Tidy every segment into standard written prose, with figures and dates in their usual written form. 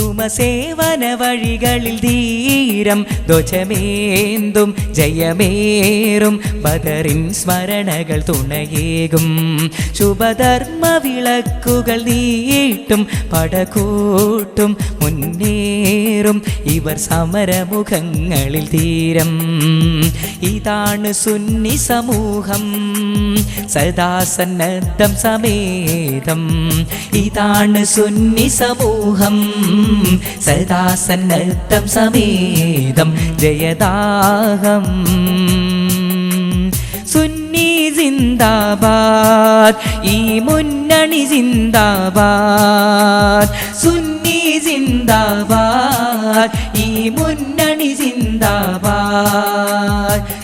സുമസേവന വഴികളിൽ ധീരം ധ്വജമേന്തും ജയമേറും ബദറിൻ സ്മരണകൾ തുണയേകും ശുഭധർമ്മ വിളക്കുകൾ നീട്ടും പടകൂട്ടും മുന്നേറും ഇവർ സമരമുഖങ്ങളിൽ ധീരം ഇതാണ് സുന്നി സമൂഹം സദാ സന്നദ്ധം സമേതം ഇതാണ് സുന്നി സമൂഹം സദാ സന്നദ്ധം സമേതം ജയദാഹം സുന്നി സിന്ദാബാദ് ഈ മുന്നണി സിന്ദാബാദ് സുന്നി സിന്ദാബാദ് ഈ മുന്നണി സിന്ദാബാദ്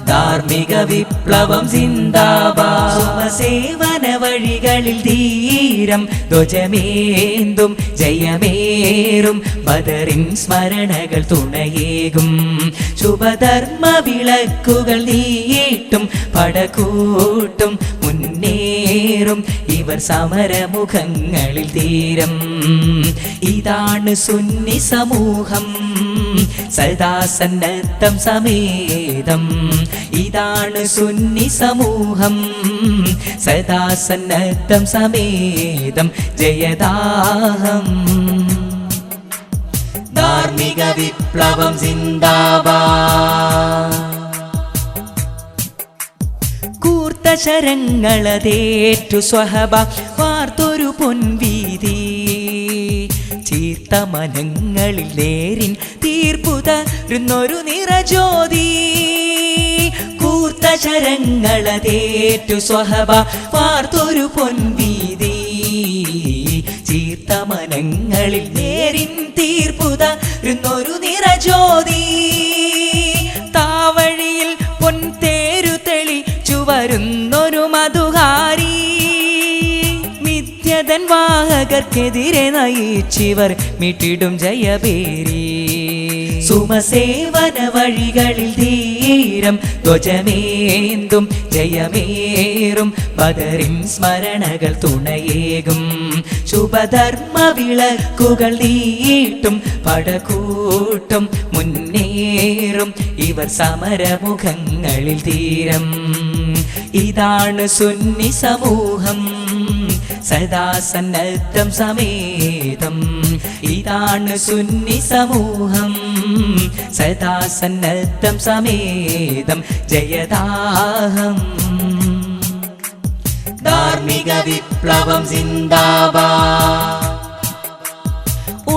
ധാർമ്മിക വിപ്ലവം സിന്ദാബാദ് സുമസേവന വഴികളിൽ ധീരം ധ്വജമേന്തും ജയമേറും ബദറിൻ സ്മരണകൾ തുണയേകും ശുഭധർമ്മ വിളക്കുകൾ നീട്ടും പടകൂട്ടും മുന്നേറും ഇവർ സമരമുഖങ്ങളിൽ ധീരം ഇതാണ് സുന്നി സമൂഹം സദാ സന്നദ്ധം സമേതം ഇതാണ് സുന്നി സമൂഹം സദാ സന്നദ്ധം സമേതം ജയദാഹം ധാർമ്മിക വിപ്ലവം സിന്ദാബാദ് കൂർത്ത ശരങ്ങളതേറ്റു സ്വഹബ വാർത്തൊരു പൊൻവീതി ചീർത്ത മനങ്ങളിൽ നേരിൻ തീർപ്പുതരുന്നൊരു നിറജ്യോതി കൂർത്ത ശരങ്ങളതേറ്റു സ്വഹബ വാർത്തൊരു പൊൻവീതി ചീർത്ത മനങ്ങളിൽ നേരിൻ തീർപ്പുതരുന്നൊരു നിറജ്യോതി താവഴിയിൽ പൊൻതേരു തെളിച്ചു വരുന്നൊരു മധുഹാരി മിഥ്യതൻ വാഹകർക്കെതിരെ നയിച്ചിവർ മിട്ടിടും ജയപേരി സുമസേവന വഴികളിൽ ധീരം ധ്വജമേന്തും ജയമേറും ബദറിൻ സ്മരണകൾ തുണയേകും ശുഭധർമ്മ വിളക്കുകൾ നീട്ടും പടകൂട്ടും മുന്നേറും ഇവർ സമരമുഖങ്ങളിൽ ധീരം ഇതാണ് സുന്നി സമൂഹം സദാ സന്നദ്ധം സമേതം ഇതാണ് സുന്നി സമൂഹം സദാ സന്നദ്ധം സമേതം ജയദാഹം ധാർമ്മിക വിപ്ലവം സിന്ദാബാദ്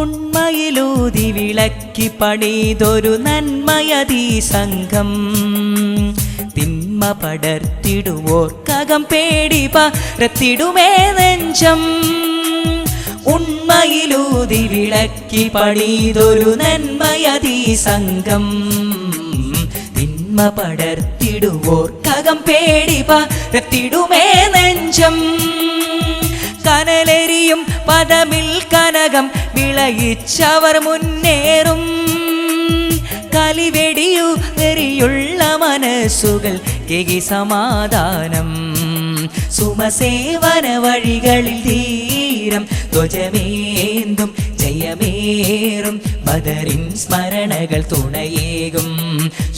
ഉണ്മയിലൂതി വിളക്കി പണിതൊരു നന്മയതീ സംഘം തിന്മ പടർത്തിടുവോർക്കകം പേടി പരത്തിടുമേ നെഞ്ചം ഉണ്മയിലൂതി വിളക്കി പണിതൊരു നന്മയതീ സംഘം തിന്മ പടർത്തിടുവോർക്കകം പേടി പരത്തിടുമേ നെഞ്ചം കനലെരിയും പദമിൽ കനകം വിളയിച്ചവർ മുന്നേറും കലിവെടിയുള്ള മനസ്സുകൾ കേകി സമാധാനം സുമസേവന വഴികളിൽ ധീരം ധ്വജമേന്തും ജയമേറും ബദറിൻ സ്മരണകൾ തുണയേകും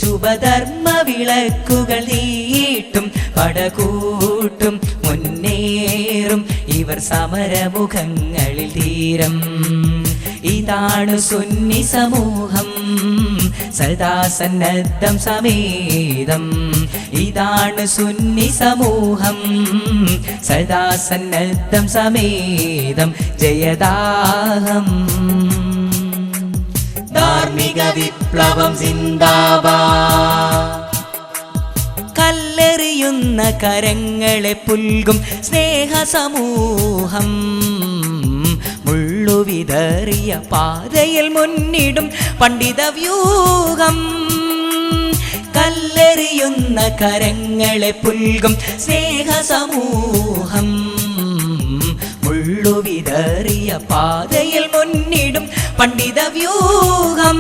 ശുഭധർമ്മ വിളക്കുകൾ നീട്ടും പടകൂട്ടും മുന്നേറും ഇവർ സമരമുഖങ്ങളിൽ ധീരം ഇതാണ് സുന്നി സമൂഹം സദാ സന്നദ്ധം സമേതം ഇതാണ് സുന്നി സമൂഹം സദാ സന്നദ്ധം സമേതം ജയദാഹം ധാർമ്മിക വിപ്ലവം സിന്ദാബാദ് കല്ലെറിയുന്ന കരങ്ങളെ പുൽകും സ്നേഹസമൂഹം മുള്ളുവിതറിയ പാതയിൽ മുന്നിടും പണ്ഡിത വ്യൂഹം കല്ലെറിയുന്ന കരങ്ങളെ പുൽകും സ്നേഹസമൂഹം മുള്ളുവിതറിയ പാതയിൽ മുന്നിടും പണ്ഡിത വ്യൂഹം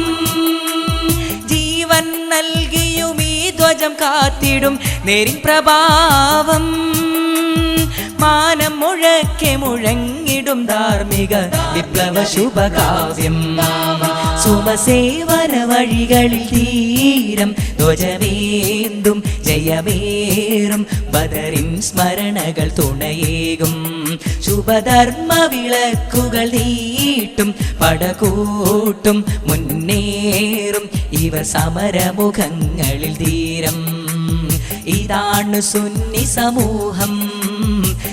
ജീവൻ നൽകിയും ഈ ധ്വജം കാത്തിടും നേരിൻ പ്രഭാവം മാനം മുഴക്കെ മുഴങ്ങിടും ധാർമ്മിക വിപ്ലവ ശുഭകാവ്യം സുമസേവന വഴികളിൽ ധീരം ധ്വജമേന്തും ജയമേറും ബദറിൻ സ്മരണകൾ തുണയേകും ശുഭധർമ്മ വിളക്കുകൾ നീട്ടും പടകൂട്ടും മുന്നേറും ഇവർ സമരമുഖങ്ങളിൽ ധീരം ഇതാണ് സുന്നി സമൂഹം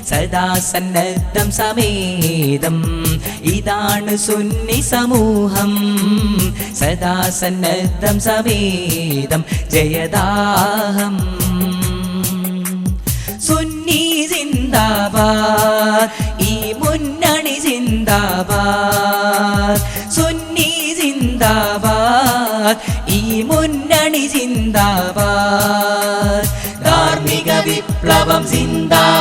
സദാ സന്നദ്ധം സമേതം ഇതാണ് സുന്നി സമൂഹം സദാ സന്നദ്ധം സമേതം ജയദാഹം സുന്നി സിന്ദാബാദ് ഈ മുന്നണി സിന്ദാബാദ് സുന്നി സിന്ദാബാദ് ഈ മുന്നണി സിന്ദാബാദ് ധാർമ്മിക വിപ്ലവം സിന്ദാബാദ്